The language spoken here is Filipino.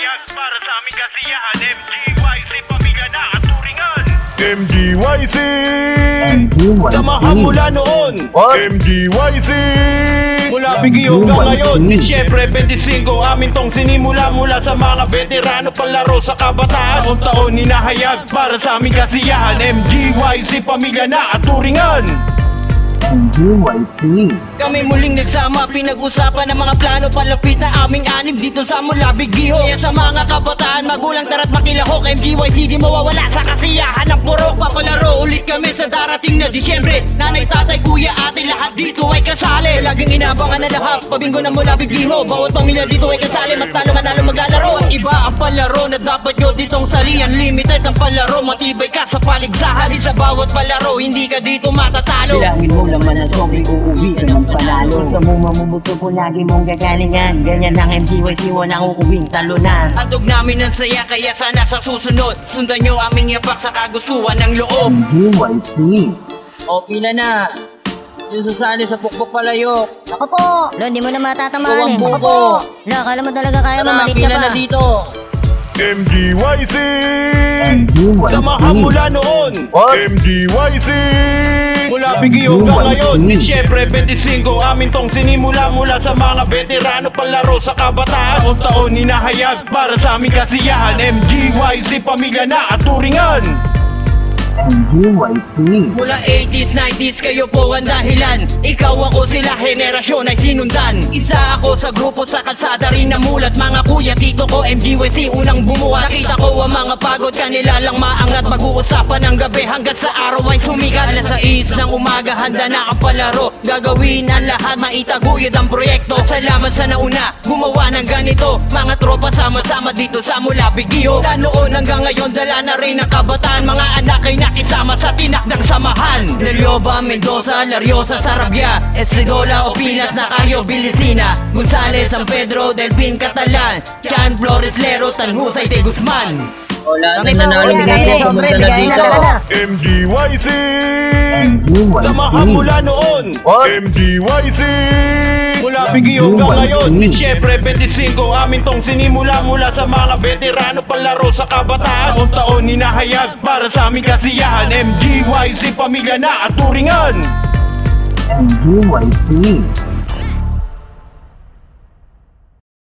hinahayag para sa aming kasiyahan. MGYC, pamilya na at turingan. MGYC Samahan mula noon. MGYC Mula bigyo hanggang ngayon, Disyembre 25, amin tong sinimula mula sa mga veterano palaro sa kabataan. Taon-taon hinahayag para sa aming kasiyahan. MGYC, pamilya na at turingan. MGYC. Kami muling nagsama, pinag-usapan ng mga plano. Palapit na aming anib dito sa Mula Bigyo. Kaya sa mga kabataan, magulang tara't makilahok. MGYC di mawawala sa kasiyahan ng purok. Papalaro ulit kami sa darating na Disyembre. Nanay, tatay, kuya, ate, lahat dito ay kasali. Laging inaabangan na lahat, pabinggo ng Mula Bigyo. Bawat pamilya dito ay kasali, matalo manalo maglalaro. At iba ang palaro na dapat nyo ditong salihan. Limited ang palaro, matibay ka sa paligsahan. Sa bawat palaro, hindi ka dito matatalo. Bilangin mo naman ang sobrang uuwi ka ng panalo. Sa mumamumuso po lagi mong gagalingan. Ganyan ang MGYC, walang uuwing talunan. Handog namin ang saya, kaya sana sa susunod sundan nyo aming yapak sa kagustuhan ng loob. MGYC. O pila na, yung sasali sa pukpok palayok. Ako po! Lo, hindi mo na matatamaan Ikaw ang eh. buko. Ako po! Lo, akala mo talaga kaya mo, Tara, malit ka pila pa. na dito. MGYC MGYC. Samahan mula noon. MGYC Mula bigyo hanggang ngayon, Disyembre 25, amin tong sinimula mula sa mga veterano palaro sa kabataan. Taon-taon hinahayag para sa aming kasiyahan. MGYC, pamilya na at turingan. MGYC. Mula 80s, 90s, kayo po ang dahilan. Ikaw ako, sila, henerasyon ay sinundan. Isa ako sa grupo sa kalsada rin namulat. Mga kuya, tito ko, MGYC unang bumuhat. Nakita ko ang mga pagod, kanila lang maangat. Mag-uusapan ng gabi hanggat sa araw ay sumikat. Alas 6 ng umaga, handa na ang palaro. Gagawin ang lahat, maitaguyod ang proyekto. Salamat sa nauna, gumawa ng ganito. Mga tropa sama-sama dito sa Mula Bigyo. Mula noon hanggang ngayon, dala na rin ang kabataan. Mga anak ay nakisama sa tinakdang samahan. Neryoba, Mendoza, Lariosa, Sarabia, Estridola, Opinas, Nacario, Bilisina, Gonzales, San Pedro, Delpin, Catalan, Chan, Flores, Lero, Tanhusay, de Guzman. Wala na nanalo dito, pumunta na dito. MGYC Samahan mula noon. MGYC Mula bigyo hanggang ngayon, Disyembre 25, amin tong sinimula mula sa mga veterano palaro sa kabataan. Taon-taon hinahayag para sa aming kasiyahan. MGYC, pamilya na at turingan. MGYC.